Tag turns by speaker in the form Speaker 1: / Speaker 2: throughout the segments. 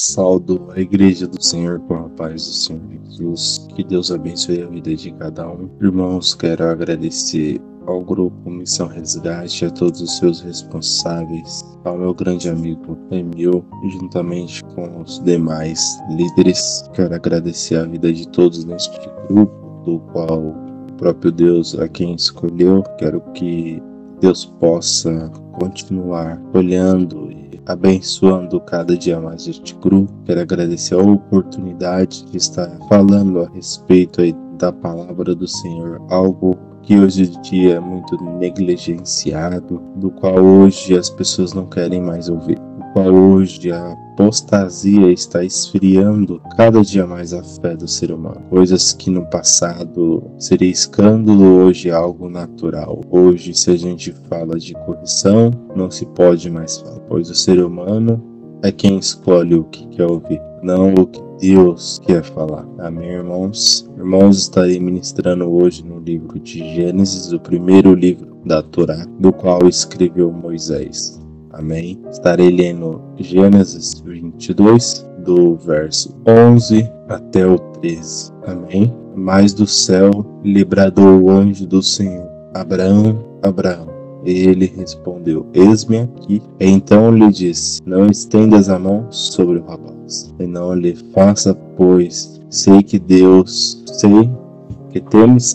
Speaker 1: Saldo a Igreja do Senhor com a paz do Senhor Jesus. Que Deus abençoe a vida de cada um. Irmãos, quero agradecer ao grupo Missão Resgate, a todos os seus responsáveis, ao meu grande amigo Emil, juntamente com os demais líderes. Quero agradecer a vida de todos neste grupo, do qual o próprio Deus a quem escolheu. Quero que Deus possa continuar olhando e abençoando cada dia mais este grupo. Quero agradecer a oportunidade de estar falando a respeito aí da palavra do Senhor, algo que hoje em dia é muito negligenciado, do qual hoje as pessoas não querem mais ouvir, do qual hoje a apostasia está esfriando cada dia mais a fé do ser humano. Coisas que no passado seria escândalo, hoje é algo natural. Hoje, se a gente fala de correção, não se pode mais falar, pois o ser humano é quem escolhe o que quer ouvir, não o que Deus quer falar. Amém, irmãos? Irmãos, estarei ministrando hoje no livro de Gênesis, o primeiro livro da Torá, do qual escreveu Moisés. Amém? Estarei lendo Gênesis 22, do verso 11 até o 13. Amém? Mas do céu lhe bradou o anjo do Senhor: Abraão, Abraão. E ele respondeu: Eis-me aqui. E então lhe disse: Não estendas a mão sobre o rapaz, e não lhe faça, pois sei que temes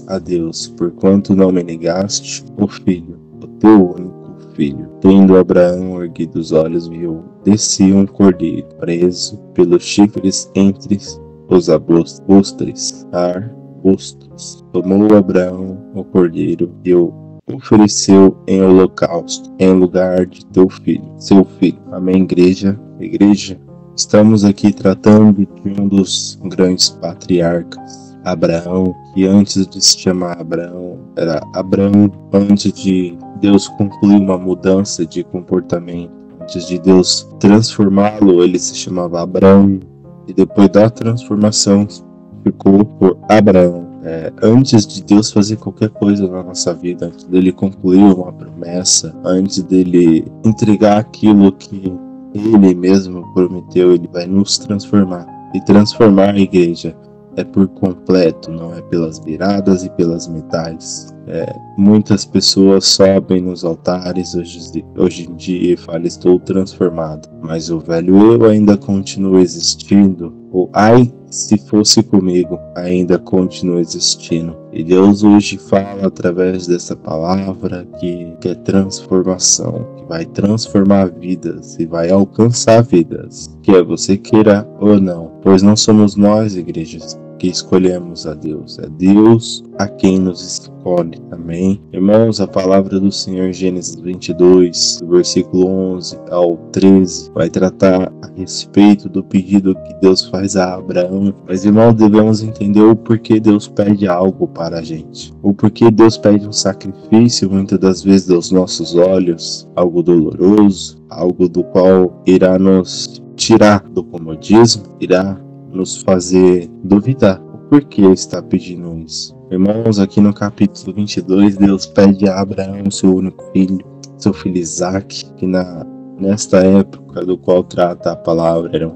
Speaker 1: a Deus, porquanto não me negaste o filho, o teu único filho. Tendo Abraão erguido os olhos, viu, descia um cordeiro preso pelos chifres entre os arbustos. Tomou Abraão o cordeiro e o ofereceu em holocausto, em lugar de seu filho. Amém, igreja? Igreja, estamos aqui tratando de um dos grandes patriarcas, Abraão, que antes de se chamar Abraão, era Abrão. Antes de Deus concluir uma mudança de comportamento, antes de Deus transformá-lo, ele se chamava Abrão, e depois da transformação ficou por Abraão. Antes de Deus fazer qualquer coisa na nossa vida, antes dele concluir uma promessa, antes dele entregar aquilo que ele mesmo prometeu, ele vai nos transformar. E transformar a igreja é por completo, não é pelas beiradas e pelas metades. Muitas pessoas sobem nos altares hoje em dia e falam: estou transformado, mas o velho eu ainda continua existindo. O ai, se fosse comigo, ainda continua existindo. E Deus hoje fala através dessa palavra que é transformação, que vai transformar vidas e vai alcançar vidas, quer você queira ou não, pois não somos nós, igrejas, que escolhemos a Deus, é Deus a quem nos escolhe. Amém? Irmãos, a palavra do Senhor, Gênesis 22, do versículo 11 ao 13, vai tratar a respeito do pedido que Deus faz a Abraão. Mas, irmãos, devemos entender o porquê Deus pede algo para a gente, o porquê Deus pede um sacrifício, muitas das vezes aos nossos olhos, algo doloroso, algo do qual irá nos tirar do comodismo, irá nos fazer duvidar o porquê está pedindo isso. Irmãos, aqui no capítulo 22, Deus pede a Abraão seu único filho, seu filho Isaac, que nesta época do qual trata a palavra era um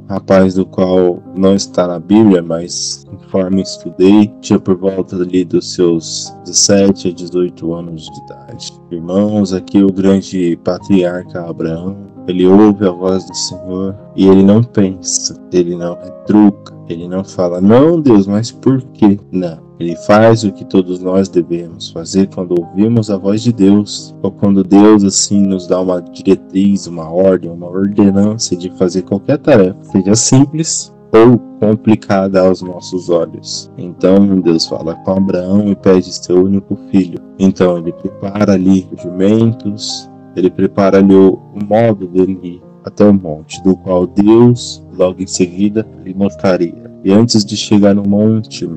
Speaker 1: rapaz do qual não está na Bíblia, mas conforme estudei, tinha por volta ali dos seus 17 a 18 anos de idade. Irmãos, aqui o grande patriarca Abraão, ele ouve a voz do Senhor e ele não pensa, ele não retruca, ele não fala: não, Deus, mas por quê? Não. Ele faz o que todos nós devemos fazer quando ouvimos a voz de Deus, ou quando Deus assim nos dá uma diretriz, uma ordem, uma ordenança de fazer qualquer tarefa, seja simples ou complicada aos nossos olhos. Então Deus fala com Abraão e pede seu único filho. Então ele prepara ali os jumentos, ele prepara ali o modo dele ir até o monte, do qual Deus logo em seguida lhe mostraria. E antes de chegar no monte,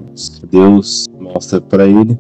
Speaker 1: Deus mostra para ele,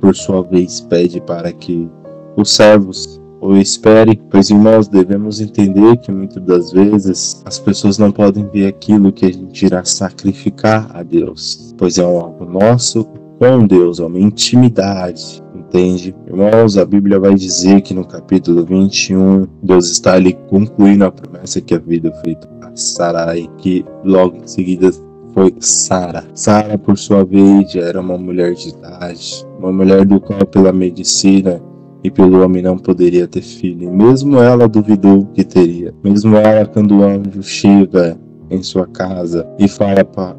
Speaker 1: por sua vez pede para que os servos o esperem, pois, irmãos, devemos entender que muitas das vezes as pessoas não podem ver aquilo que a gente irá sacrificar a Deus, pois é algo nosso com Deus, é uma intimidade, entende? Irmãos, a Bíblia vai dizer que no capítulo 21, Deus está ali concluindo a promessa que havia feito a Sarai, que logo em seguida foi Sara. Sara, por sua vez, já era uma mulher de idade, uma mulher do qual pela medicina e pelo homem não poderia ter filho. E mesmo ela duvidou que teria. Mesmo ela, quando o anjo chega em sua casa e fala para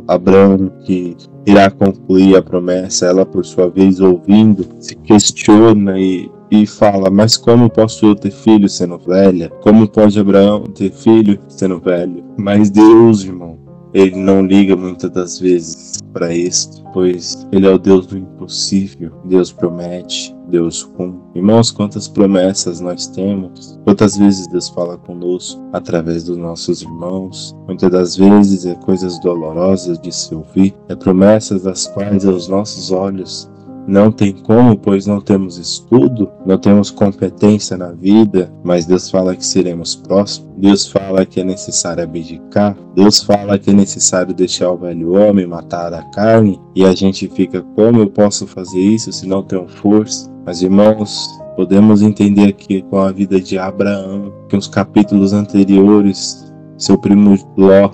Speaker 1: Abraão que irá concluir a promessa, ela por sua vez ouvindo, se questiona e fala, mas como posso eu ter filho sendo velha? Como pode Abraão ter filho sendo velho? Mas Deus, irmão, ele não liga muitas das vezes para isso, pois ele é o Deus do impossível. Deus promete, Deus cumpre. Irmãos, quantas promessas nós temos, quantas vezes Deus fala conosco através dos nossos irmãos. Muitas das vezes é coisas dolorosas de se ouvir, é promessas das quais aos nossos olhos não tem como, pois não temos estudo, não temos competência na vida, mas Deus fala que seremos próximos. Deus fala que é necessário abdicar. Deus fala que é necessário deixar o velho homem, matar a carne, e a gente fica, como eu posso fazer isso se não tenho força? Mas irmãos, podemos entender aqui com a vida de Abraão, que os capítulos anteriores, seu primo Ló,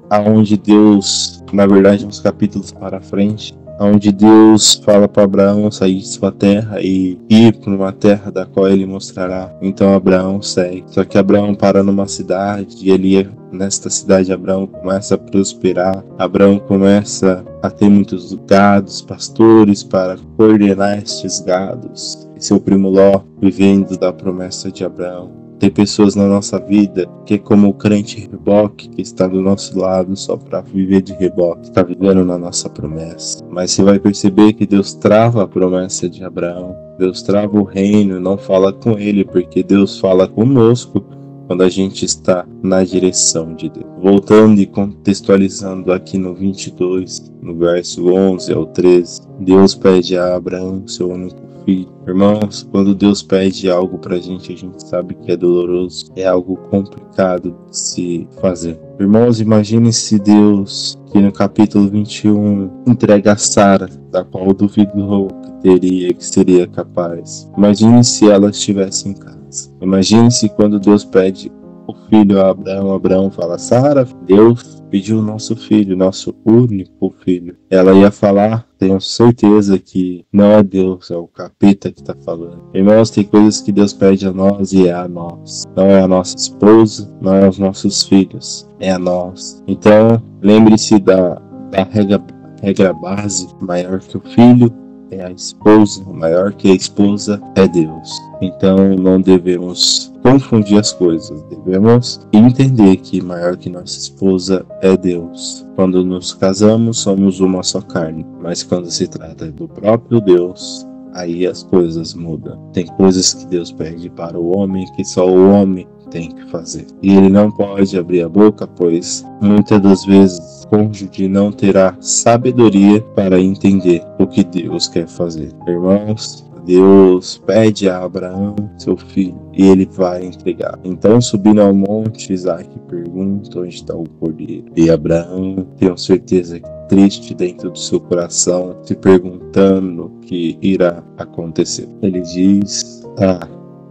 Speaker 1: aonde Deus, na verdade uns capítulos para frente, onde Deus fala para Abraão sair de sua terra e ir para uma terra da qual ele mostrará. Então Abraão segue. Só que Abraão para numa cidade e ele, nesta cidade, Abraão começa a prosperar. Abraão começa a ter muitos gados, pastores para coordenar estes gados. E seu primo Ló, vivendo da promessa de Abraão. Tem pessoas na nossa vida que é como o crente reboque que está do nosso lado só para viver de reboque, está vivendo na nossa promessa. Mas você vai perceber que Deus trava a promessa de Abraão, Deus trava o reino, não fala com ele, porque Deus fala conosco quando a gente está na direção de Deus. Voltando e contextualizando aqui no 22, no verso 11 ao 13, Deus pede a Abraão, seu único filho. Irmãos, quando Deus pede algo pra gente, a gente sabe que é doloroso, é algo complicado de se fazer. Irmãos, imagine se Deus, que no capítulo 21, entrega a Sara, da qual duvidou que seria capaz. Imagine se ela estivesse em casa. Imagine se quando Deus pede o filho a Abraão fala, Sara, Deus pediu o nosso filho, nosso único filho. Ela ia falar, tenho certeza que não é Deus, é o capeta que está falando. Irmãos, tem coisas que Deus pede a nós e é a nós. Não é a nossa esposa, não é os nossos filhos, é a nós. Então, lembre-se da regra base, maior que o filho é a esposa, maior que a esposa é Deus. Então não devemos confundir as coisas, devemos entender que maior que nossa esposa é Deus. Quando nos casamos somos uma só carne, mas quando se trata do próprio Deus, aí as coisas mudam. Tem coisas que Deus pede para o homem que só o homem tem que fazer. E ele não pode abrir a boca, pois muitas das vezes o cônjuge não terá sabedoria para entender o que Deus quer fazer. Irmãos, Deus pede a Abraão seu filho e ele vai entregar. Então, subindo ao monte, Isaac pergunta onde está o cordeiro. E Abraão, tenho certeza que triste dentro do seu coração, se perguntando o que irá acontecer. Ele diz,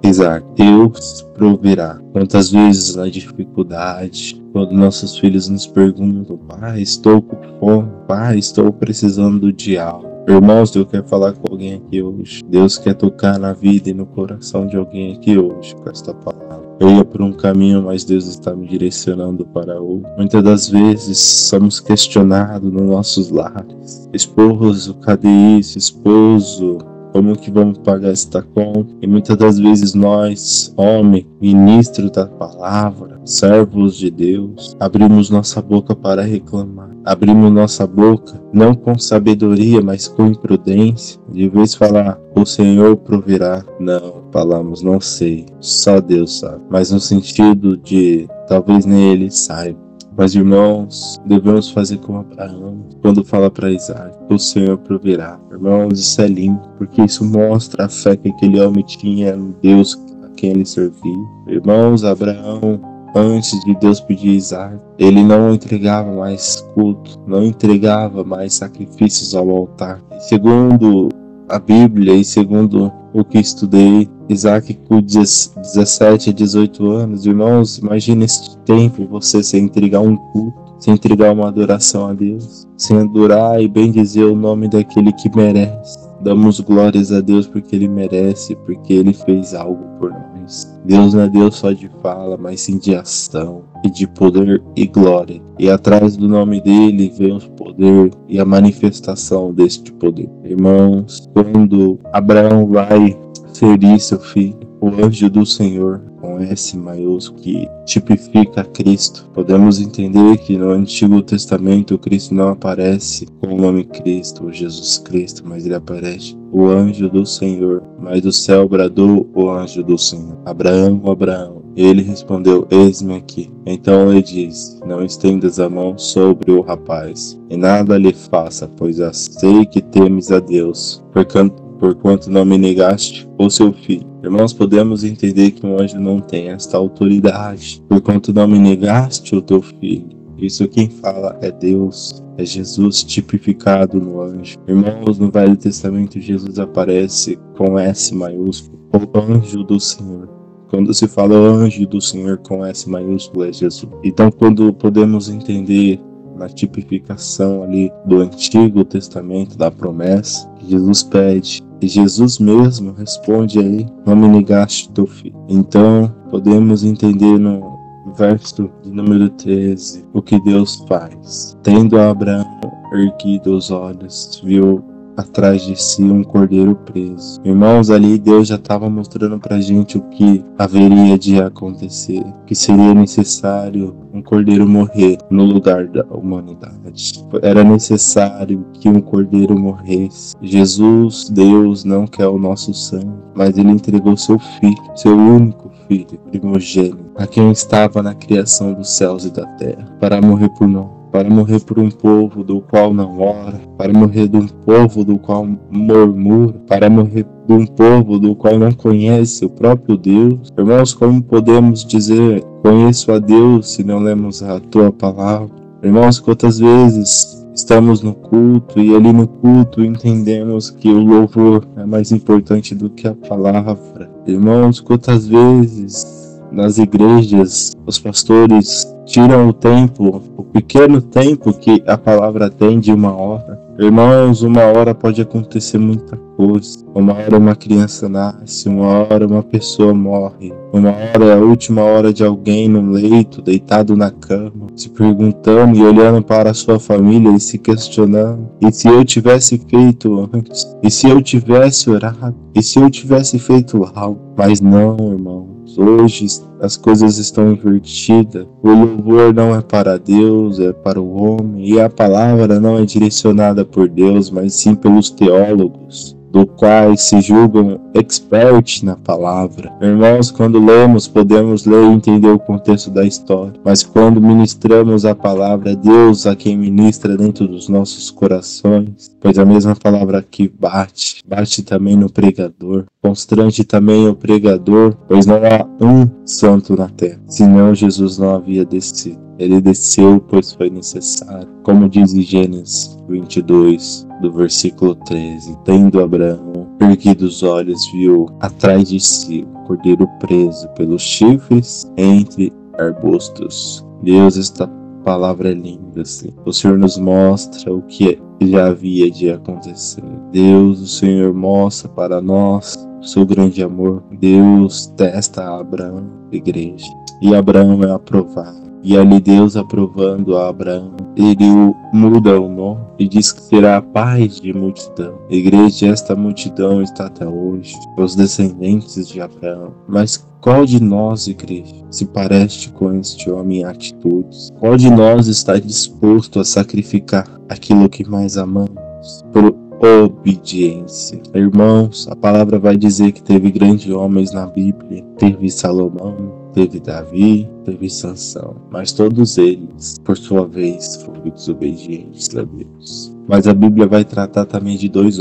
Speaker 1: Isaac, Deus proverá. Quantas vezes na dificuldade, quando nossos filhos nos perguntam, pai, estou com fome, pai, estou precisando de algo. Irmãos, Deus quer falar com alguém aqui hoje. Deus quer tocar na vida e no coração de alguém aqui hoje com esta palavra. Eu ia por um caminho, mas Deus está me direcionando para outro. Muitas das vezes somos questionados nos nossos lares. Esposo, cadê isso? Esposo, como que vamos pagar esta conta? E muitas das vezes nós, homem, ministro da palavra, servos de Deus, abrimos nossa boca para reclamar. Abrimos nossa boca não com sabedoria, mas com imprudência. De vez de falar, o Senhor proverá. Não, falamos, não sei, só Deus sabe. Mas no sentido de, talvez nem ele saiba. Mas irmãos, devemos fazer como Abraão, quando fala para Isaac, o Senhor proverá. Irmãos, isso é lindo, porque isso mostra a fé que aquele homem tinha no Deus a quem ele servia. Irmãos, Abraão, antes de Deus pedir Isaac, ele não entregava mais culto, não entregava mais sacrifícios ao altar. Segundo a Bíblia e segundo o que estudei, Isaac com 17 a 18 anos, irmãos, imagina esse tempo, você se entregar um culto, se entregar uma adoração a Deus, se adorar e bendizer o nome daquele que merece. Damos glórias a Deus porque Ele merece, porque Ele fez algo por nós. Deus não é Deus só de fala, mas sim de ação e de poder e glória. E atrás do nome dele vem o poder e a manifestação deste poder. Irmãos, quando Abraão vai ferir seu filho, o anjo do Senhor, com S maiúsculo, que tipifica Cristo. Podemos entender que no Antigo Testamento Cristo não aparece com o nome Cristo ou Jesus Cristo, mas ele aparece o anjo do Senhor. Mas do céu bradou o anjo do Senhor: Abraão, Abraão. Ele respondeu: eis-me aqui. Então ele disse: não estendas a mão sobre o rapaz, e nada lhe faça, pois já sei que temes a Deus, porquanto não me negaste o seu filho. Irmãos, podemos entender que um anjo não tem esta autoridade, porquanto não me negaste o teu filho. Isso quem fala é Deus, é Jesus tipificado no anjo. Irmãos, no Velho Testamento Jesus aparece com S maiúsculo, o anjo do Senhor. Quando se fala anjo do Senhor com S maiúsculo é Jesus. Então, quando podemos entender na tipificação ali do Antigo Testamento, da promessa, que Jesus pede, e Jesus mesmo responde aí: não me negaste teu filho. Então, podemos entender no verso de número 13, o que Deus faz. Tendo Abraão erguido os olhos, viu atrás de si um cordeiro preso. Irmãos, ali Deus já estava mostrando pra gente o que haveria de acontecer, que seria necessário um cordeiro morrer no lugar da humanidade. Era necessário que um cordeiro morresse. Jesus, Deus, não quer o nosso sangue, mas ele entregou seu filho, seu único filho, primogênito, a quem estava na criação dos céus e da terra, para morrer por nós, para morrer por um povo do qual não ora, para morrer de um povo do qual murmura, para morrer de um povo do qual não conhece o próprio Deus. Irmãos, como podemos dizer conheço a Deus se não lemos a tua palavra? Irmãos, quantas vezes estamos no culto e ali no culto entendemos que o louvor é mais importante do que a palavra. Irmãos, quantas vezes nas igrejas os pastores tiram o tempo, o pequeno tempo que a palavra tem de 1 hora. Irmãos, 1 hora pode acontecer muita coisa. 1 hora uma criança nasce, 1 hora uma pessoa morre, 1 hora é a última hora de alguém no leito, deitado na cama, se perguntando e olhando para a sua família e se questionando: e se eu tivesse feito antes? E se eu tivesse orado? E se eu tivesse feito algo? Mas não, irmão. Hoje as coisas estão invertidas. O louvor não é para Deus, é para o homem. E a palavra não é direcionada por Deus, mas sim pelos teólogos, do quais se julgam expert na palavra. Irmãos, quando lemos, podemos ler e entender o contexto da história, mas quando ministramos a palavra, é Deus a quem ministra dentro dos nossos corações, pois a mesma palavra que bate também no pregador, constrange também o pregador, pois não há um santo na terra, senão Jesus não havia descido. Ele desceu, pois foi necessário. Como diz em Gênesis 22, do versículo 13: tendo Abraão erguido os olhos, viu atrás de si o cordeiro preso pelos chifres entre arbustos. Deus, esta palavra é linda, assim. O Senhor nos mostra o que já havia de acontecer. Deus, o Senhor, mostra para nós o seu grande amor. Deus testa a Abraão, igreja, e Abraão é aprovado. E ali Deus, aprovando a Abraão, ele muda o nome e diz que será a paz de multidão. Igreja, esta multidão está até hoje, os descendentes de Abraão. Mas qual de nós, igreja, se parece com este homem em atitudes? Qual de nós está disposto a sacrificar aquilo que mais amamos por obediência? Irmãos, a palavra vai dizer que teve grandes homens na Bíblia. Teve Salomão, teve Davi, teve Sansão, mas todos eles, por sua vez, foram desobedientes a Deus. Mas a Bíblia vai tratar também de 2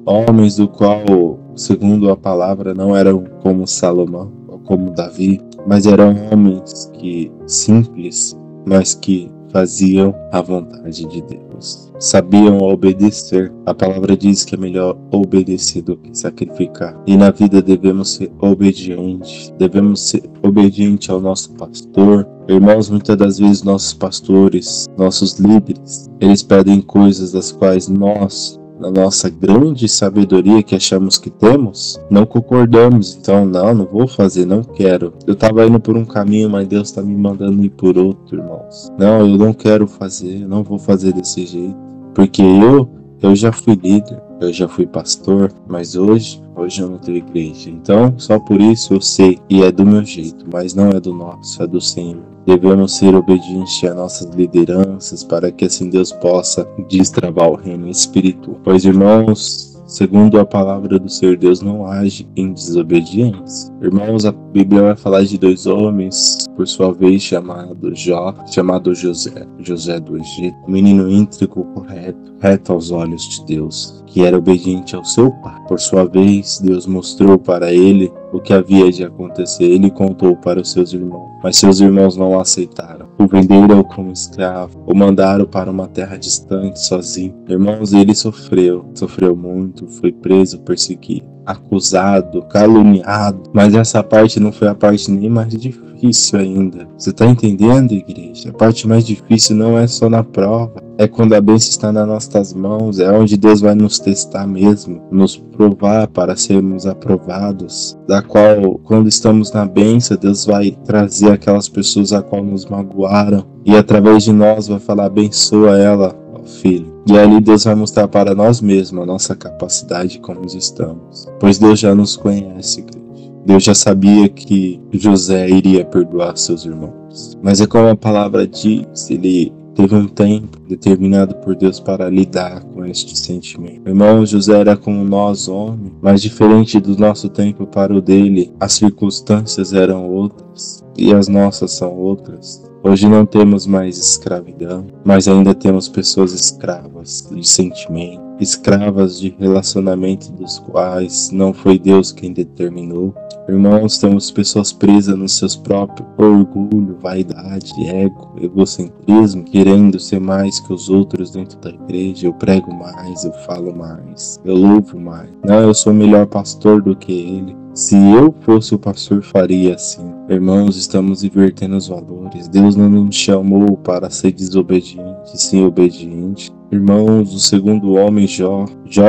Speaker 1: homens do qual, segundo a palavra, não eram como Salomão ou como Davi, mas eram homens que simples, mas que faziam a vontade de Deus. servos sabiam obedecer. A palavra diz que é melhor obedecer do que sacrificar. E na vida devemos ser obedientes. Devemos ser obedientes ao nosso pastor. Irmãos, muitas das vezes nossos pastores, nossos líderes, eles pedem coisas das quais nós, na nossa grande sabedoria que achamos que temos, não concordamos. Então, não vou fazer, não quero. Eu estava indo por um caminho, mas Deus está me mandando ir por outro, irmãos. Não, eu não quero fazer, eu não vou fazer desse jeito. Porque eu já fui líder, eu já fui pastor, mas hoje eu não tenho igreja. Então, só por isso eu sei, e é do meu jeito, mas não é do nosso, é do Senhor. Devemos ser obedientes às nossas lideranças para que assim Deus possa destravar o reino espiritual. Pois, irmãos, segundo a palavra do Senhor, Deus não age em desobediência. Irmãos, a Bíblia vai falar de dois homens, por sua vez chamado José do Egito, um menino íntegro, reto aos olhos de Deus, que era obediente ao seu pai. Por sua vez, Deus mostrou para ele o que havia de acontecer. Ele contou para os seus irmãos, mas seus irmãos não o aceitaram. O venderam como escravo, o mandaram para uma terra distante, sozinho. Irmãos, ele sofreu muito, foi preso, perseguido, acusado, caluniado. Mas essa parte não foi a parte nem mais difícil ainda. Você está entendendo, igreja? A parte mais difícil não é só na prova, é quando a bênção está nas nossas mãos, é onde Deus vai nos testar mesmo, nos provar para sermos aprovados, da qual, quando estamos na bênção, Deus vai trazer aquelas pessoas a qual nos magoaram, e através de nós vai falar, abençoa ela, ó filho. E ali Deus vai mostrar para nós mesmos a nossa capacidade como estamos, pois Deus já nos conhece, igreja. Deus já sabia que José iria perdoar seus irmãos, mas é como a palavra diz, ele teve um tempo determinado por Deus para lidar com este sentimento. Irmão, José era como nós, homens, mas diferente do nosso tempo para o dele, as circunstâncias eram outras e as nossas são outras. Hoje não temos mais escravidão, mas ainda temos pessoas escravas de sentimento, escravas de relacionamento dos quais não foi Deus quem determinou. Irmãos, temos pessoas presas nos seus próprios orgulho, vaidade, ego, egocentrismo, querendo ser mais que os outros dentro da igreja. Eu prego mais, eu falo mais, eu louvo mais. Não, eu sou melhor pastor do que ele. Se eu fosse o pastor, faria assim. Irmãos, estamos invertendo os valores. Deus não nos chamou para ser desobediente, sim obediente. Irmãos, o segundo homem, Jó,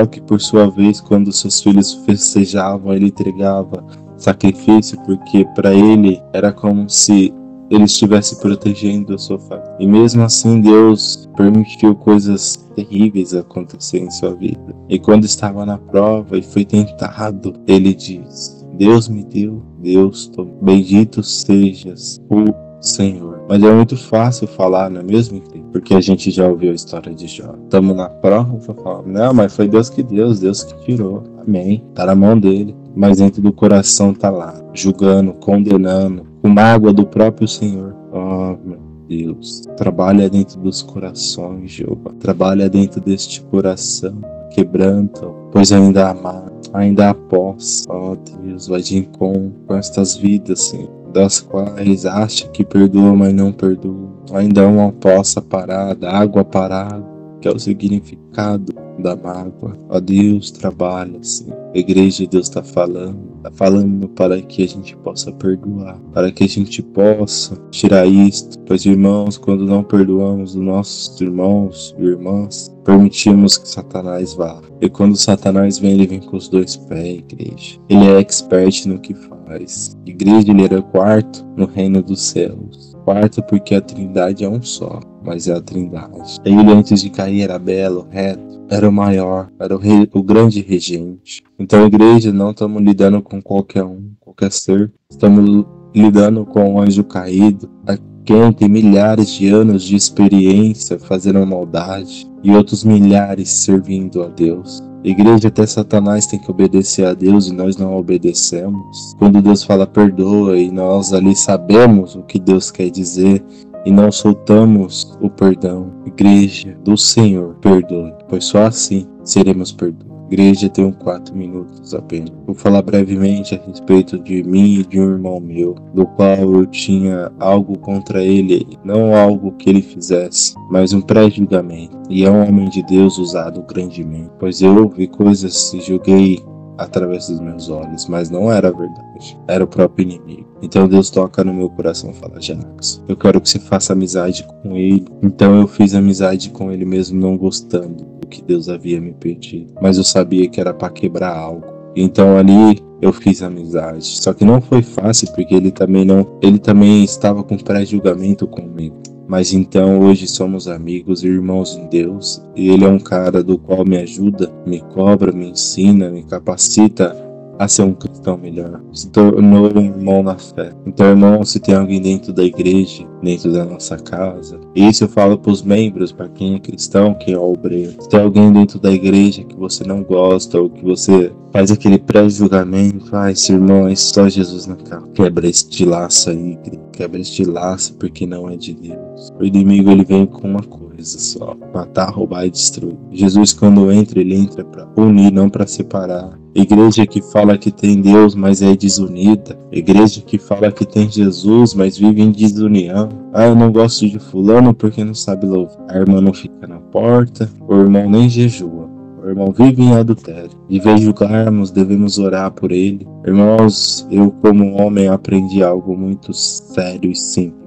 Speaker 1: que por sua vez, quando seus filhos festejavam, ele entregava sacrifício, porque para ele era como se ele estivesse protegendo a sua família. E mesmo assim Deus permitiu coisas terríveis acontecerem em sua vida. E quando estava na prova e foi tentado, ele diz, Deus me deu, Deus tomou. Bendito sejas o Senhor. Mas é muito fácil falar, não é mesmo? Porque a gente já ouviu a história de Jó. Estamos na prova, falando, não, mas foi Deus que deu, Deus que tirou. Amém. Está na mão dele. Mas dentro do coração tá lá, julgando, condenando, com mágoa do próprio Senhor. Oh, meu Deus. Trabalha dentro dos corações, Jeová. Trabalha dentro deste coração. Quebranta, pois ainda há mal, ainda há posse. Oh, Deus, vai de encontro com estas vidas, Senhor, das quais acha que perdoa, mas não perdoa. Ainda há uma poça parada, água parada, que é o significado da mágoa. Ó Deus, trabalha assim. A igreja de Deus está falando para que a gente possa perdoar, para que a gente possa tirar isto. Pois, irmãos, quando não perdoamos os nossos irmãos e irmãs, permitimos que Satanás vá. E quando Satanás vem, ele vem com os dois pés, igreja. Ele é expert no que faz. Igreja, ele era quarto no reino dos céus. Quarto porque a trindade é um só, mas é a trindade. Ele, antes de cair, era belo, reto, era o maior, era o grande regente. Então, igreja, não estamos lidando com qualquer um, qualquer ser. Estamos lidando com o anjo caído, a quem tem milhares de anos de experiência fazendo maldade e outros milhares servindo a Deus. Igreja, até Satanás tem que obedecer a Deus e nós não obedecemos. Quando Deus fala perdoa e nós ali sabemos o que Deus quer dizer e não soltamos o perdão. Igreja do Senhor, perdoe, pois só assim seremos perdoados. Igreja, tenho 4 minutos apenas. Vou falar brevemente a respeito de mim e de um irmão meu, do qual eu tinha algo contra ele, não algo que ele fizesse, mas um pré-julgamento. E é um homem de Deus usado grandemente, pois eu ouvi coisas e julguei através dos meus olhos, mas não era verdade, era o próprio inimigo. Então Deus toca no meu coração e fala: Jacques, eu quero que você faça amizade com ele. Então eu fiz amizade com ele mesmo não gostando do que Deus havia me pedido, mas eu sabia que era para quebrar algo. Então ali eu fiz amizade, só que não foi fácil porque ele também estava com pré-julgamento comigo. Mas então hoje somos amigos e irmãos em Deus, e ele é um cara do qual me ajuda, me cobra, me ensina, me capacita a ser um cristão melhor. Se tornou um irmão na fé. Então, irmão, se tem alguém dentro da igreja, dentro da nossa casa, isso eu falo para os membros, para quem é cristão, quem é obreiro. Se tem alguém dentro da igreja que você não gosta, ou que você faz aquele pré-julgamento, esse irmão é só Jesus na cara. Quebra este laço aí, quebra este laço, porque não é de Deus. O inimigo, ele vem com uma coisa só: matar, roubar e destruir. Jesus, quando entra, ele entra para unir, não para separar. Igreja que fala que tem Deus, mas é desunida. Igreja que fala que tem Jesus, mas vive em desunião. Eu não gosto de fulano porque não sabe louvar. A irmã não fica na porta, o irmão nem jejua. O irmão vive em adultério. De vez de julgarmos, devemos orar por ele. Irmãos, eu como homem aprendi algo muito sério e simples.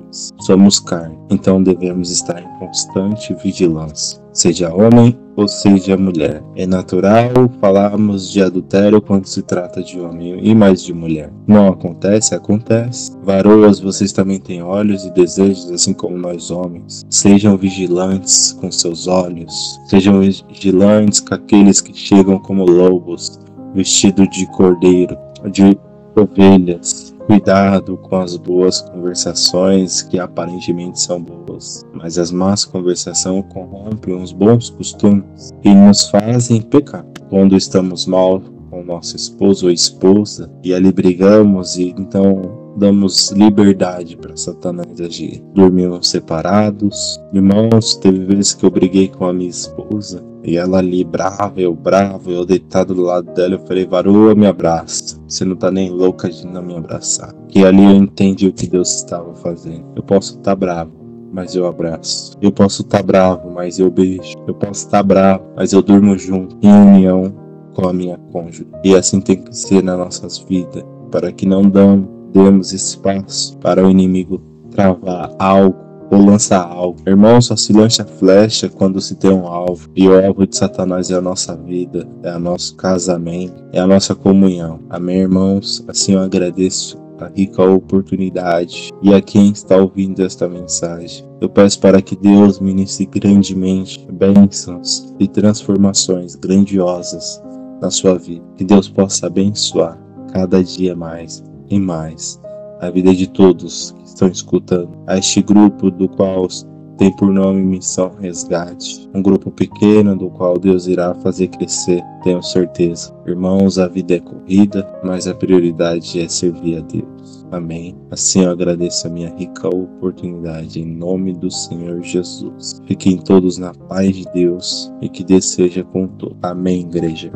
Speaker 1: Somos carne, então devemos estar em constante vigilância. Seja homem ou seja mulher. É natural falarmos de adultério quando se trata de homem e mais de mulher. Não acontece? Acontece. Varoas, vocês também têm olhos e desejos, assim como nós homens. Sejam vigilantes com seus olhos. Sejam vigilantes com aqueles que chegam como lobos, vestidos de cordeiro, de ovelhas. Cuidado com as boas conversações que aparentemente são boas, mas as más conversações corrompem os bons costumes e nos fazem pecar. Quando estamos mal com nosso esposo ou esposa e ali brigamos e então damos liberdade para Satanás agir. Dormimos separados. Irmãos, teve vezes que eu briguei com a minha esposa e ela ali brava, eu deitado do lado dela, eu falei: varoa, me abraça. Você não tá nem louca de não me abraçar. E ali eu entendi o que Deus estava fazendo. Eu posso estar bravo, mas eu abraço. Eu posso estar bravo, mas eu beijo. Eu posso estar bravo, mas eu durmo junto, em união com a minha cônjuge. E assim tem que ser nas nossas vidas, para que não demos espaço para o inimigo travar algo ou lançar alvo. Irmão, só se lança flecha quando se tem um alvo. E o alvo de Satanás é a nossa vida, é o nosso casamento, é a nossa comunhão. Amém, irmãos? Assim eu agradeço a rica oportunidade e a quem está ouvindo esta mensagem. Eu peço para que Deus ministre grandemente bênçãos e transformações grandiosas na sua vida. Que Deus possa abençoar cada dia mais e mais a vida de todos que estão escutando a este grupo do qual tem por nome Missão Resgate, um grupo pequeno do qual Deus irá fazer crescer, tenho certeza. Irmãos, a vida é corrida, mas a prioridade é servir a Deus. Amém. Assim eu agradeço a minha rica oportunidade em nome do Senhor Jesus. Fiquem todos na paz de Deus e que Deus seja com todos. Amém, igreja.